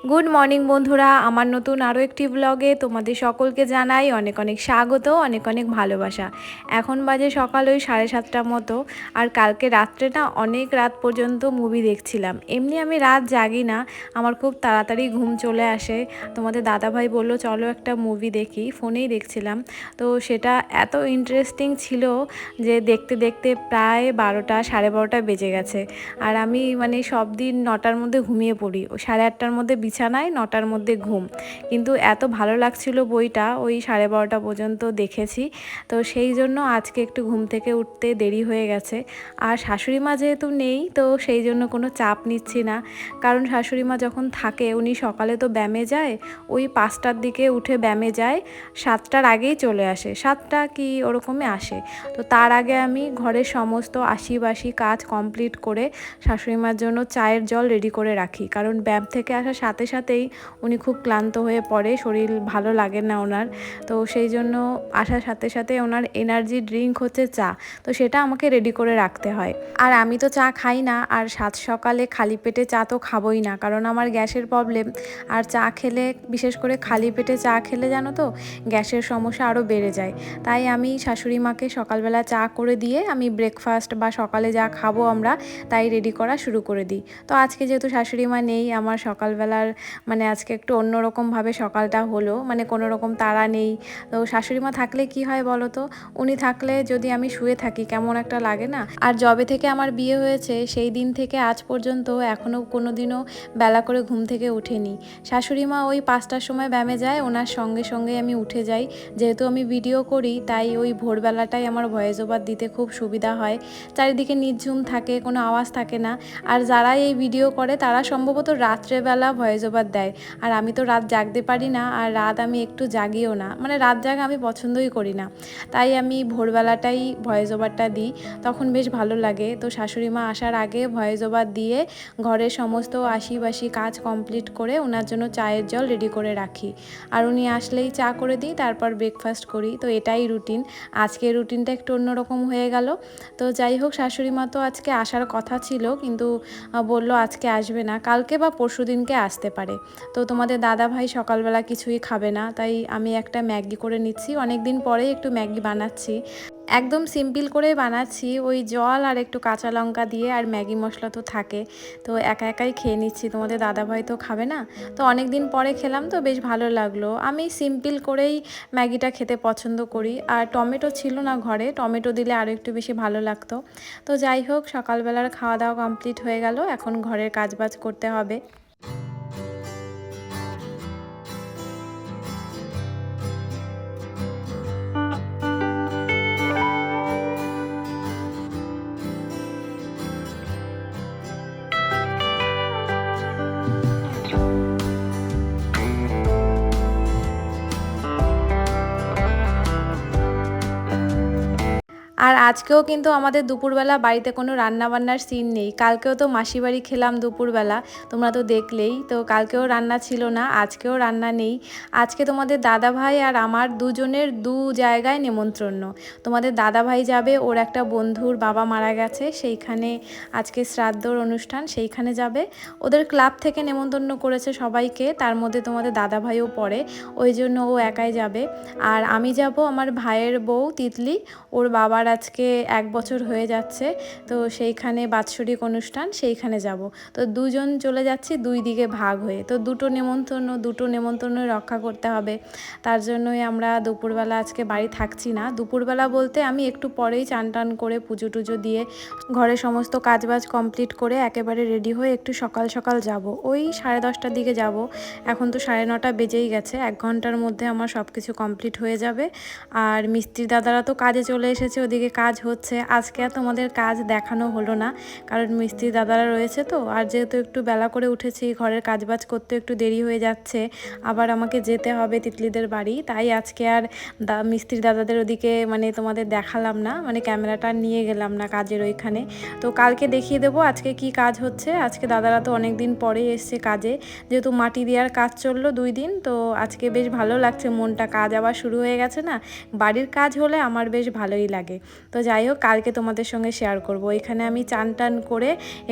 Good morning বন্ধুরা, আমার নতুন আরও একটি ব্লগে তোমাদের সকলকে জানাই অনেক অনেক স্বাগত, অনেক অনেক ভালোবাসা। এখন বাজে সকাল ওই 7:30টার মতো। আর কালকে রাত্রে না অনেক রাত পর্যন্ত মুভি দেখছিলাম। এমনি আমি রাত জাগি না, আমার খুব তাড়াতাড়ি ঘুম চলে আসে। তোমাদের দাদাভাই বললো চলো একটা মুভি দেখি, ফোনেই দেখছিলাম। তো সেটা এত ইন্টারেস্টিং ছিল যে দেখতে দেখতে প্রায় 12টা 12:30 বেজে গেছে। আর আমি সব দিন 9টার মধ্যে ঘুমিয়ে পড়ি, 8:30টার মধ্যে বিছানায়, 9টার মধ্যে ঘুম। কিন্তু এত ভালো লাগছিল বইটা, ওই 12:30টা পর্যন্ত দেখেছি। তো সেই জন্য আজকে একটু ঘুম থেকে উঠতে দেরি হয়ে গেছে। আর শাশুড়ি মা যেহেতু নেই, তো সেই জন্য কোনো চাপ নিচ্ছি না। কারণ শাশুড়ি মা যখন থাকে উনি সকালে তো ব্যায়ামে যায়, ওই 5টার দিকে উঠে ব্যায়ামে যায়, 7টার আগেই চলে আসে, 7টা কি ওরকমই আসে। তো তার আগে আমি ঘরের সমস্ত আশিবাসি কাজ কমপ্লিট করে শাশুড়িমার জন্য চায়ের জল রেডি করে রাখি। কারণ ব্যায়াম থেকে আসার সাথে সাথেই উনি খুব ক্লান্ত হয়ে পড়ে, শরীর ভালো লাগে না ওনার। তো সেই জন্য আসার সাথে সাথে ওনার এনার্জি ড্রিঙ্ক হচ্ছে চা, তো সেটা আমাকে রেডি করে রাখতে হয়। আর আমি তো চা খাই না, আর সাত সকালে খালি পেটে চা তো খাবোই না, কারণ আমার গ্যাসের প্রবলেম। আর চা খেলে, বিশেষ করে খালি পেটে চা খেলে জানো তো গ্যাসের সমস্যা আরও বেড়ে যায়। তাই আমি শাশুড়ি মাকে সকালবেলা চা করে দিয়ে আমি ব্রেকফাস্ট বা সকালে যা খাবো আমরা তাই রেডি করা শুরু করে দিই। তো আজকে যেহেতু শাশুড়ি মা নেই, আমার সকালবেলার আজকে একটু অন্যরকমভাবে সকালটা হলো, কোনো রকম তাড়া নেই। তো শাশুড়ি মা থাকলে কি হয় বলো তো, উনি থাকলে যদি আমি শুয়ে থাকি কেমন একটা লাগে না। আর যবে থেকে আমার বিয়ে হয়েছে সেই দিন থেকে আজ পর্যন্ত এখনও কোনো দিনও বেলা করে ঘুম থেকে উঠেনি। শাশুড়ি মা ওই 5টার সময় ব্যায়ামে যায়, ওনার সঙ্গে সঙ্গে আমি উঠে যাই। যেহেতু আমি ভিডিও করি তাই ওই ভোরবেলাটাই আমার ভয়েস ওভার দিতে খুব সুবিধা হয়। চারিদিকে নির্ঝুম থাকে, কোনো আওয়াজ থাকে না। আর যারা এই ভিডিও করে তারা সম্ভবত রাত্রেবেলা ভয়েস ওভার দেয়। আর আমি তো রাত জাগতে পারি না, আর রাত আমি একটু জাগিও না, রাত জাগা আমি পছন্দই করি না। তাই আমি ভোরবেলাটাই ভয়েস ওভারটা দিই, তখন বেশ ভালো লাগে। তো শাশুড়ি মা আসার আগে ভয়েস ওভার দিয়ে ঘরের সমস্ত আশিবাসি কাজ কমপ্লিট করে ওনার জন্য চায়ের জল রেডি করে রাখি। আর উনি আসলেই চা করে দিই, তারপর ব্রেকফাস্ট করি। তো এটাই রুটিন। আজকে রুটিনটা একটু অন্যরকম হয়ে গেল। তো যাই হোক, শাশুড়ি মা তো আজকে আসার কথা ছিল, কিন্তু বললো আজকে আসবে না, কালকে বা পরশু দিনকে আসতে পারে। তো তোমাদের দাদা ভাই সকালবেলা কিছুই খাবে না, তাই আমি একটা ম্যাগি করে নিচ্ছি। অনেক দিন পরেই একটু ম্যাগি বানাচ্ছি, একদম সিম্পল করে বানাচ্ছি, ওই জল আর একটু কাঁচা লঙ্কা দিয়ে, আর ম্যাগি মশলা তো থাকে। তো একা একাই খেয়ে নিচ্ছি, তোমাদের দাদাভাই তো খাবে না। তো অনেক দিন পরে খেলাম, তো বেশ ভালো লাগলো। আমি সিম্পল করেই ম্যাগিটা খেতে পছন্দ করি। আর টমেটো ছিল না ঘরে, টমেটো দিলে আরও একটু বেশি ভালো লাগতো। তো যাই হোক, সকালবেলার খাওয়া দাওয়া কমপ্লিট হয়ে গেল, এখন ঘরের কাজবাজ করতে হবে। আর আজকেও কিন্তু আমাদের দুপুরবেলা বাড়িতে কোনো রান্নাবান্নার সিন নেই। কালকেও তো মাসি বাড়ি খেলাম দুপুরবেলা, তোমরা তো দেখলেই। তো কালকেও রান্না ছিল না, আজকেও রান্না নেই। আজকে তোমাদের দাদাভাই আর আমার দুজনের দু জায়গায় নেমন্ত্রণ। তোমাদের দাদাভাই যাবে, ওর একটা বন্ধুর বাবা মারা গেছে, সেইখানে আজকে শ্রাদ্ধর অনুষ্ঠান, সেইখানে যাবে। ওদের ক্লাব থেকে নেমন্তন্ন করেছে সবাইকে, তার মধ্যে তোমাদের দাদাভাইও পড়ে, ওই জন্য ও একাই যাবে। আর আমি যাব আমার ভাইয়ের বউ তিতলি, ওর বাবার আজকে 1 বছর হয়ে যাচ্ছে। তো সেইখানে বাৎসরিক অনুষ্ঠান, সেইখানে যাব। তো দুজন চলে যাচ্ছি, দুই দিকে ভাগ হয়ে। তো দুটো নেমন্তন্ন রক্ষা করতে হবে। তার জন্যই আমরা দুপুরবেলা আজকে বাড়ি থাকছি না। দুপুরবেলা বলতে আমি একটু পরেই চান টান করে পুজো টুজো দিয়ে ঘরে সমস্ত কাজবাজ কমপ্লিট করে একেবারে রেডি হয়ে একটু সকাল সকাল যাব, ওই 10:30টার দিকে যাব। এখন তো 9:30 বেজেই গেছে, 1 ঘন্টার মধ্যে আমার সব কিছু কমপ্লিট হয়ে যাবে। আর মিস্ত্রি দাদারা তো কাজে চলে এসেছে, ওদিকে কাজ হচ্ছে। আজকে আর তোমাদের কাজ দেখানো হলো না, কারণ মিস্ত্রি দাদারা রয়েছে। তো আর যেহেতু একটু বেলা করে উঠেছি, ঘরের কাজবাজ করতে একটু দেরি হয়ে যাচ্ছে, আবার আমাকে যেতে হবে তিতলিদের বাড়ি, তাই আজকে আর মিস্ত্রি দাদাদের ওদিকে তোমাদের দেখালাম না, ক্যামেরাটা নিয়ে গেলাম না কাজের ওইখানে। তো কালকে দেখিয়ে দেবো আজকে কি কাজ হচ্ছে। আজকে দাদারা তো অনেক দিন পরেই এসছে কাজে, যেহেতু মাটি দেওয়ার কাজ চললো 2 দিন। তো আজকে বেশ ভালো লাগছে মনটা, কাজ আবার শুরু হয়ে গেছে না, বাড়ির কাজ হলে আমার বেশ ভালোই লাগে। তো যাই হোক, কালকে তোমাদের সঙ্গে শেয়ার করব। এখানে আমি চান টান করে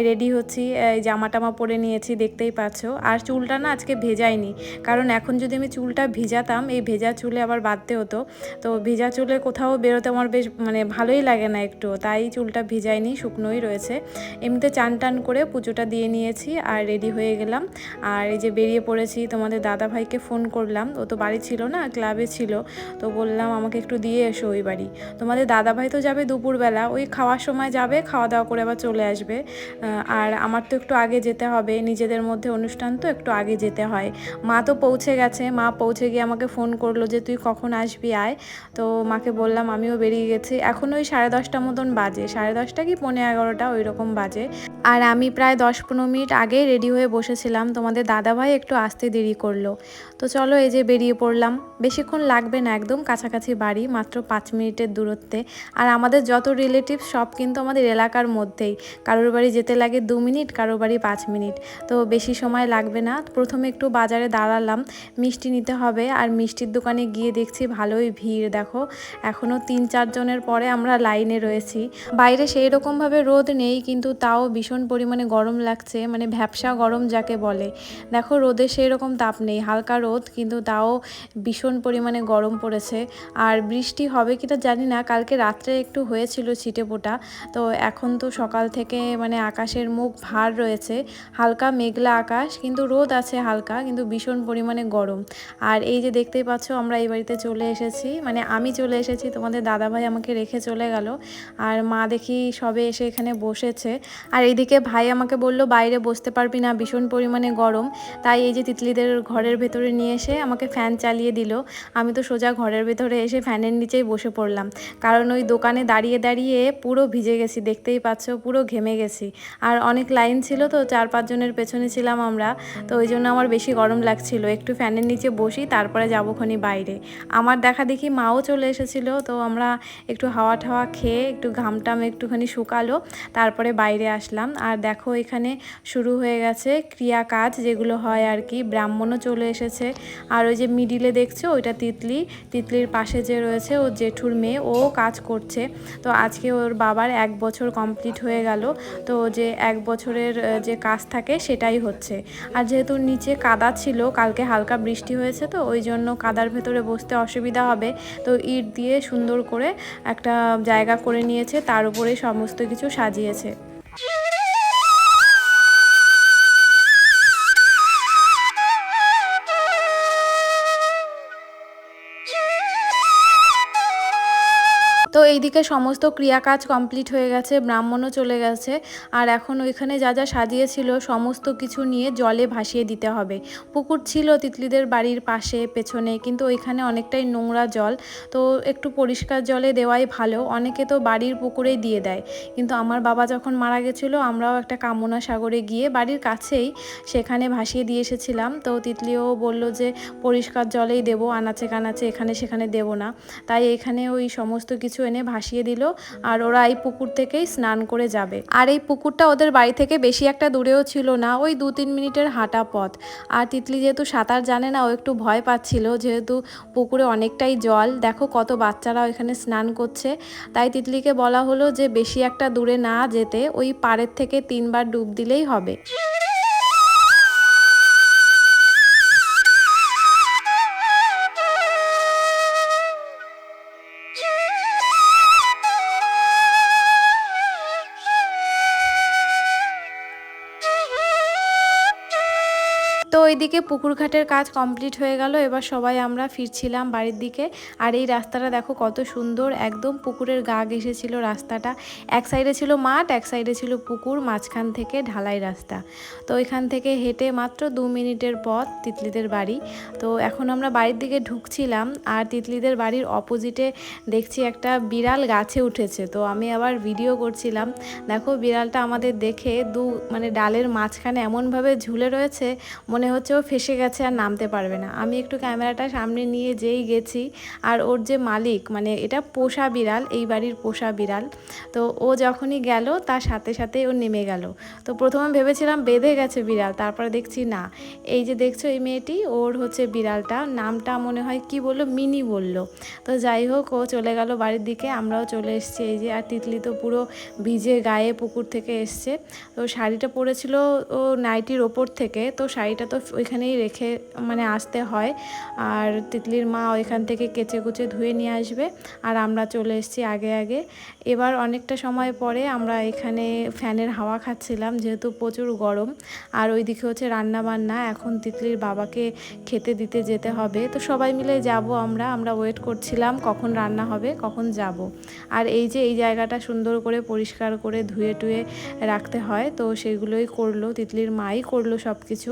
রেডি হচ্ছি, জামা টামা পরে নিয়েছি দেখতেই পাচ্ছ। আর চুলটা না আজকে ভেজাইনি, কারণ এখন যদি আমি চুলটা ভিজাতাম এই ভেজা চুলে আবার বাঁধতে হতো। তো ভেজা চুলে কোথাও বেরোতে আমার বেশ মানে ভালোই লাগে না একটু, তাই চুলটা ভিজাইনি, শুকনোই রয়েছে। এমনিতে চান টান করে পুজোটা দিয়ে নিয়েছি আর রেডি হয়ে গেলাম। আর এই যে বেরিয়ে পড়েছি, তোমাদের দাদা ভাইকে ফোন করলাম, ও তো বাড়ি ছিল না, ক্লাবে ছিল। তো বললাম আমাকে একটু দিয়ে এসো ওই বাড়ি। তোমাদের দাদা ভাই তো যাবে দুপুরবেলা, ওই খাওয়ার সময় যাবে, খাওয়া দাওয়া করে আবার চলে আসবে। আর আমার তো একটু আগে যেতে হবে, নিজেদের মধ্যে অনুষ্ঠান তো একটু আগে যেতে হয়। মা তো পৌঁছে গেছে, মা পৌঁছে গিয়ে আমাকে ফোন করলো যে তুই কখন আসবি আয়। তো মাকে বললাম আমিও বেরিয়ে গেছি। এখন ওই 10:30 মতন বাজে, 10:30 কি 11:15 ওই রকম বাজে। আর আমি প্রায় 10-15 মিনিট আগে রেডি হয়ে বসেছিলাম, তোমাদের দাদাভাই একটু আসতে দেরি করলো। তো চলো এই যে বেরিয়ে পড়লাম। বেশিক্ষণ লাগবে না, একদম কাছাকাছি বাড়ি, মাত্র 5 মিনিটের দূরত্বে। আর আমাদের যত রিলেটিভ সব কিন্তু আমাদের এলাকার মধ্যেই, কারোর বাড়ি যেতে লাগে 2 মিনিট, কারোর বাড়ি 5 মিনিট, তো বেশি সময় লাগবে না। প্রথমে একটু বাজারে দাঁড়ালাম, মিষ্টি নিতে হবে। আর মিষ্টির দোকানে গিয়ে দেখছি ভালোই ভিড়, দেখো এখনও 3-4 জনের পরে আমরা লাইনে রয়েছি। বাইরে সেই রকমভাবে রোদ নেই, কিন্তু তাও ভীষণ পরিমাণে গরম লাগছে, মানে ভ্যাপসা গরম যাকে বলে। দেখো রোদে সেই রকম তাপ নেই, হালকা রোদ, কিন্তু তাও ভীষণ পরিমাণে গরম পড়েছে। আর বৃষ্টি হবে কিনা জানি না, কালকে রাত্রে একটু হয়েছিল ছিটেফোঁটা। তো এখন তো সকাল থেকে মানে আকাশের মুখ ভার রয়েছে, হালকা মেঘলা আকাশ, কিন্তু রোদ আছে হালকা, কিন্তু ভীষণ পরিমাণে গরম। আর এই যে দেখতেই পাচ্ছ আমরা এই বাড়িতে চলে এসেছি, মানে আমি চলে এসেছি, তোমাদের দাদাভাই আমাকে রেখে চলে গেল। আর মা দেখি সবে এসে এখানে বসেছে। আর এইদিকে ভাই আমাকে বলল বাইরে বসতে পারবি না, ভীষণ পরিমাণে গরম। তাই এই যে তিতলিদের ঘরের ভেতরে নিয়ে এসে আমাকে ফ্যান চালিয়ে দিল। আমি তো সোজা ঘরের ভেতরে এসে ফ্যানের নিচেই বসে পড়লাম, কারণ ওই দোকানে দাঁড়িয়ে দাঁড়িয়ে পুরো ভিজে গেছি, দেখতেই পাচ্ছ পুরো ঘেমে গেছি। আর অনেক লাইন ছিল তো, 4-5 জনের পেছনে ছিলাম আমরা, তো ওই জন্য আমার বেশি গরম লাগছিল। একটু ফ্যানের নিচে বসি, তারপরে যাবোখানি বাইরে। আমার দেখা দেখি মাও চলে এসেছিলো, তো আমরা একটু হাওয়া ঠাওয়া খেয়ে একটু ঘামটাম একটুখানি শুকালো, তারপরে বাইরে আসলাম। আর দেখো এখানে শুরু হয়ে গেছে ক্রিয়া কাজ যেগুলো হয় আর কি, ব্রাহ্মণও চলে এসেছে। আর ওই যে মিডিলে দেখছো ওইটা তিতলি, তিতলির পাশে যে রয়েছে ও জেঠুর মেয়ে, ও কাজ করছে। তো আজকে ওর বাবার 1 বছর কমপ্লিট হয়ে গেল, তো যে 1 বছরের যে কাজ থাকে সেটাই হচ্ছে। আর যেহেতু নিচে কাদা ছিল, কালকে হালকা বৃষ্টি হয়েছে, তো ওই জন্য কাদার ভেতরে বসতে অসুবিধা হবে, তো ইট দিয়ে সুন্দর করে একটা জায়গা করে নিয়েছে, তার উপরে সমস্ত কিছু সাজিয়েছে। তো এইদিকে সমস্ত ক্রিয়া কাজ কমপ্লিট হয়ে গেছে, ব্রাহ্মণও চলে গেছে। আর এখন ওইখানে যা যা সাজিয়েছিল সমস্ত কিছু নিয়ে জলে ভাসিয়ে দিতে হবে। পুকুর ছিল তিতলিদের বাড়ির পাশে পেছনে, কিন্তু ওইখানে অনেকটাই নোংরা জল, তো একটু পরিষ্কার জলে দেওয়াই ভালো। অনেকে তো বাড়ির পুকুরেই দিয়ে দেয়, কিন্তু আমার বাবা যখন মারা গেছিলো আমরাও একটা কামনা সাগরে গিয়ে বাড়ির কাছেই সেখানে ভাসিয়ে দিয়ে এসেছিলাম। তো তিতলিও বলল যে পরিষ্কার জলেই দেবো, আনাচে কানাচে এখানে সেখানে দেবো না। তাই এখানে ওই সমস্ত কিছু এনে ভাসিয়ে দিল, আর ওরা এই পুকুর থেকেই স্নান করে যাবে। আর এই পুকুরটা ওদের বাড়ি থেকে বেশি একটা দূরেও ছিল না, ওই 2-3 মিনিটের হাঁটা পথ। আর তিতলি যেহেতু সাঁতার জানে না, ও একটু ভয় পাচ্ছিল, যেহেতু পুকুরে অনেকটাই জল। দেখো কত বাচ্চারা এখানে স্নান করছে। তাই তিতলিকে বলা হলো যে বেশি একটা দূরে না যেতে, ওই পাড়ের থেকে 3 বার ডুব দিলেই হবে। তো ওইদিকে পুকুর ঘাটের কাজ কমপ্লিট হয়ে গেল, এবার সবাই আমরা ফিরছিলাম বাড়ির দিকে। আর এই রাস্তাটা দেখো কত সুন্দর, একদম পুকুরের গা ঘেঁষেছিল রাস্তাটা। এক সাইডে ছিল মাঠ, এক সাইডে ছিল পুকুর, মাঝখান থেকে ঢালাই রাস্তা। তো এখান থেকে হেঁটে মাত্র 2 মিনিটের পথ তিতলিদের বাড়ি। তো এখন আমরা বাড়ির দিকে ঢুকছিলাম, আর তিতলিদের বাড়ির অপোজিটে দেখছি একটা বিড়াল গাছে উঠেছে। তো আমি আবার ভিডিও করছিলাম, দেখো বিড়ালটা আমাদের দেখে মানে ডালের মাঝখানে এমনভাবে ঝুলে রয়েছে, মনে হচ্ছে ও ফেসে গেছে আর নামতে পারবে না। আমি একটু ক্যামেরাটা সামনে নিয়ে যেই গেছি, আর ওর যে মালিক, মানে এটা পোষা বিড়াল, এই বাড়ির পোষা বিড়াল, তো ও যখনই গেল তার সাথে সাথে ও নেমে গেল। তো প্রথমে ভেবেছিলাম বেঁধে গেছে বিড়াল, তারপরে দেখছি না। এই যে দেখছো এই মেয়েটি, ওর হচ্ছে বিড়ালটা, নামটা মনে হয় কি বললো, মিনি বললো। তো যাই হোক, ও চলে গেল বাড়ির দিকে, আমরাও চলে এসেছি। এই যে, আর তিতলি তো পুরো ভিজে গায়ে পুকুর থেকে এসছে। তো শাড়িটা পরেছিল ও নাইটির ওপর থেকে, তো শাড়িটা তো ওইখানেই রেখে মানে আসতে হয়। আর তিতলির মা ওইখান থেকে কেচে কুচে ধুয়ে নিয়ে আসবে, আর আমরা চলে এসেছি আগে আগে। এবার অনেকটা সময় পরে আমরা এখানে ফ্যানের হাওয়া খাচ্ছিলাম, যেহেতু প্রচুর গরম। আর ওইদিকে হচ্ছে রান্না বান্না, এখন তিতলির বাবাকে খেতে দিতে যেতে হবে। তো সবাই মিলে যাব, আমরা ওয়েট করছিলাম কখন রান্না হবে, কখন যাব। আর এই যে এই জায়গাটা সুন্দর করে পরিষ্কার করে ধুয়ে টুয়ে রাখতে হয়, তো সেগুলোই করলো তিতলির মাই করলো সব কিছু।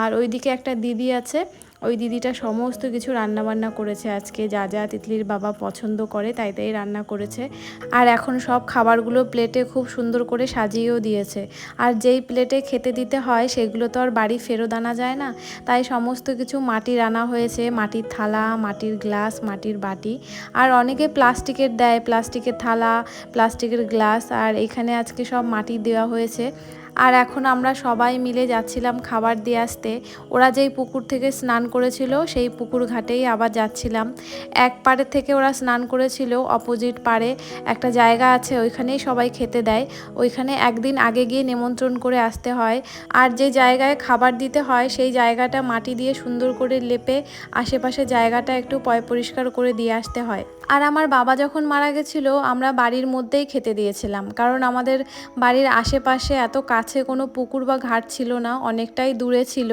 আর ওইদিকে একটা দিদি আছে, ওই দিদিটা সমস্ত কিছু রান্নাবান্না করেছে আজকে, যা যা তিতলির বাবা পছন্দ করে তাই তাই রান্না করেছে। আর এখন সব খাবারগুলো প্লেটে খুব সুন্দর করে সাজিয়েও দিয়েছে। আর যেই প্লেটে খেতে দিতে হয় সেগুলো তো আর বাড়ি ফেরত আনা যায় না, তাই সমস্ত কিছু মাটির আনা হয়েছে, মাটির থালা, মাটির গ্লাস, মাটির বাটি। আর অনেকে প্লাস্টিকের দেয়, প্লাস্টিকের থালা, প্লাস্টিকের গ্লাস, আর এখানে আজকে সব মাটির দেওয়া হয়েছে। আর এখন আমরা সবাই মিলে যাচ্ছিলাম খাবার দিয়ে আসতে। ওরা যেই পুকুর থেকে স্নান করেছিল সেই পুকুর ঘাটেই আবার যাচ্ছিলাম। এক পাড়ে থেকে ওরা স্নান করেছিল, অপোজিট পাড়ে একটা জায়গা আছে, ওইখানেই সবাই খেতে দেয়। ওইখানে একদিন আগে গিয়ে নিমন্ত্রণ করে আসতে হয়। আর যে জায়গায় খাবার দিতে হয় সেই জায়গাটা মাটি দিয়ে সুন্দর করে লেপে আশেপাশে জায়গাটা একটু পরিষ্কার করে দিয়ে আসতে হয়। আর আমার বাবা যখন মারা গেছিলো আমরা বাড়ির মধ্যেই খেতে দিয়েছিলাম, কারণ আমাদের বাড়ির আশেপাশে এত কাছে কোনো পুকুর বা ঘাট ছিল না, অনেকটাই দূরে ছিল।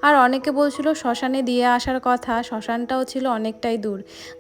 আর অনেকে বলছিল শ্মশানে দিয়ে আসার কথা, শ্মশানটাও ছিল অনেকটাই দূর।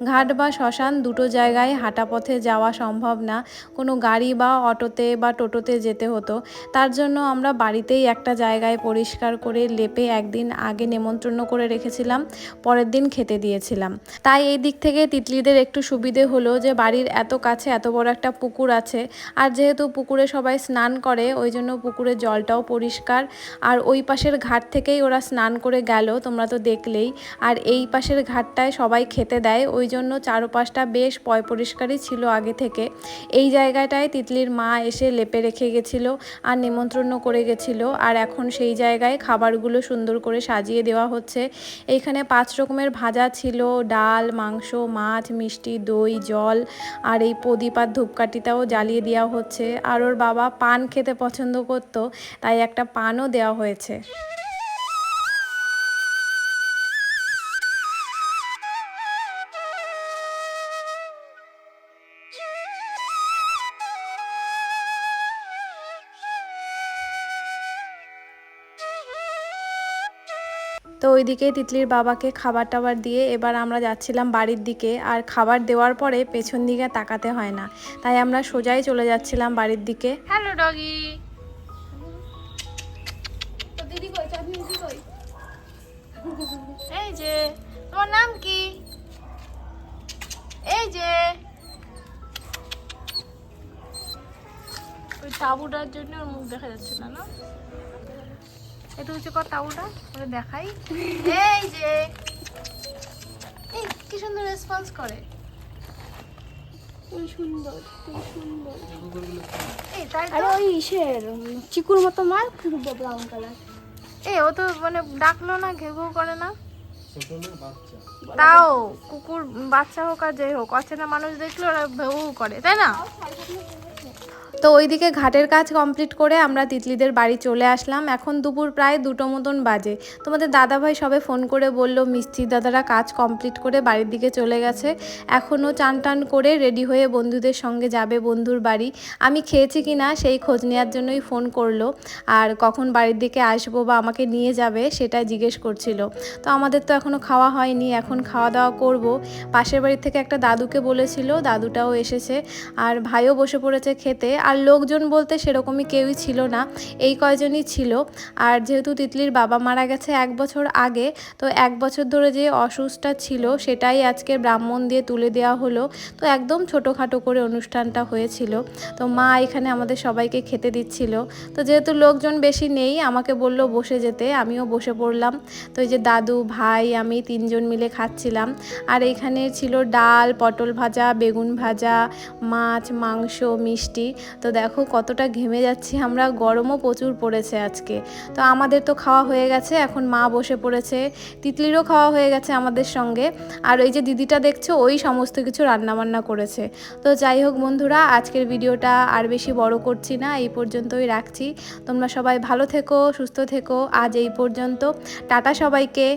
ঘাট বা শ্মশান দুটো জায়গায় হাঁটা পথে যাওয়া সম্ভব না, কোনো গাড়ি বা অটোতে বা টোটোতে যেতে হতো। তার জন্য আমরা বাড়িতেই একটা জায়গায় পরিষ্কার করে লেপে একদিন আগে নেমন্ত্রণ করে রেখেছিলাম, পরের দিন খেতে দিয়েছিলাম। তাই এই দিক থেকে তিতলিদের একটু সুবিধে হলো যে বাড়ির এত কাছে এত বড় একটা পুকুর আছে। আর যেহেতু পুকুরে সবাই স্নান করে, ওই জন্য পুকুরের জলটাও পরিষ্কার। আর ওই পাশের ঘাট থেকেই ওরা স্নান করে গেল, তোমরা তো দেখলেই। আর এই পাশের ঘাটটায় সবাই খেতে দেয়, ওই জন্য চারপাশটা বেশ পরিষ্কারই ছিল আগে থেকে। এই জায়গাটায় তিতলির মা এসে লেপে রেখে গেছিলো আর নিমন্ত্রণ করে গেছিলো। আর এখন সেই জায়গায় খাবারগুলো সুন্দর করে সাজিয়ে দেওয়া হচ্ছে। এইখানে 5 রকমের ভাজা ছিল, ডাল, মাংস, মাছ, মিষ্টি, দই, জল, আর এই প্রদীপ আর ধূপকাঠিটাও জ্বালিয়ে দেওয়া হচ্ছে। আর ওর বাবা পান খেতে পছন্দ করতো, তাই একটা পানও দেওয়া হয়েছে। তো ওইদিকে তিতলির বাবাকে খাবার টাবার দিয়ে এবার আমরা যাচ্ছিলাম বাড়ির দিকে। আর খাবার দেওয়ার পরে পেছন দিকে তাকাতে হয় না, তাই আমরা সোজাই চলে যাচ্ছিলাম বাড়ির দিকে। Hello doggy. তো দিদি কই, চাবি দিদি কই? এই যে, তোমার নাম কি? এই যে ওই তাবুটার জন্য ওর মুখ দেখা যাচ্ছে না, না একটু উঁচু কর তাবুটা, ওরে দেখাই। এই যে, এই কি সুন্দর রেসপন্স করে, খুব সুন্দর, খুব সুন্দর। এই তাই আর ওই ইসের চিকুর মতো মাল, ব্রাউন কালার। এই ও তো মানে ডাকলো না, ঘেউ ঘেউ করে না। তাও কুকুর বাচ্চা হোক আর যাই হোক, অচেনা মানুষ দেখলে ওরা ভেউ করে, তাই না? তো ওইদিকে ঘাটের কাজ কমপ্লিট করে আমরা তিতলিদের বাড়ি চলে আসলাম। এখন দুপুর প্রায় 2টো মতন বাজে। তোমাদের দাদাভাই সবে ফোন করে বলল মিস্ত্রি দাদারা কাজ কমপ্লিট করে বাড়ির দিকে চলে গেছে। এখনও চান টান করে রেডি হয়ে বন্ধুদের সঙ্গে যাবে বন্ধুর বাড়ি। আমি খেয়েছি কি না সেই খোঁজ নেওয়ার জন্যই ফোন করলো, আর কখন বাড়ির দিকে আসবো বা আমাকে নিয়ে যাবে সেটা জিজ্ঞেস করছিল। তো আমাদের তো এখনও খাওয়া হয়নি, এখন খাওয়া দাওয়া করব। পাশের বাড়ি থেকে একটা দাদুকে বলেছিল, দাদুটাও এসেছে, আর ভাইও বসে পড়েছে খেতে। আর লোকজন বলতে সেরকমই কেউই ছিল না, এই কয়জনই ছিল। আর যেহেতু তিতলির বাবা মারা গেছে 1 বছর আগে, তো 1 বছর ধরে যে অসুখটা ছিল সেটাই আজকে ব্রাহ্মণ দিয়ে তুলে দেওয়া হলো। তো একদম ছোটোখাটো করে অনুষ্ঠানটা হয়েছিল। তো মা এখানে আমাদের সবাইকে খেতে দিচ্ছিল। তো যেহেতু লোকজন বেশি নেই, আমাকে বলল বসে যেতে, আমিও বসে পড়লাম। তো এই যে দাদু, ভাই, আমি 3 জন মিলে খাচ্ছিলাম। আর এখানে ছিল ডাল, পটল ভাজা, বেগুন ভাজা, মাছ, মাংস, মিষ্টি। তো দেখো কতটা ঘেমে যাচ্ছি আমরা, গরমও প্রচুর পড়েছে আজকে। তো আমাদের তো খাওয়া হয়ে গেছে, এখন মা বসে পড়েছে, তিতলিরও খাওয়া হয়ে গেছে আমাদের সঙ্গে। আর ওই যে দিদিটা দেখছো, ওই সমস্ত কিছু রান্নাবান্না করেছে। তো যাই হোক বন্ধুরা, আজকের ভিডিওটা আর বেশি বড় করছি না, এই পর্যন্তই রাখছি। তোমরা সবাই ভালো থেকো, সুস্থ থেকো। আজ এই পর্যন্ত, টাটা সবাইকে।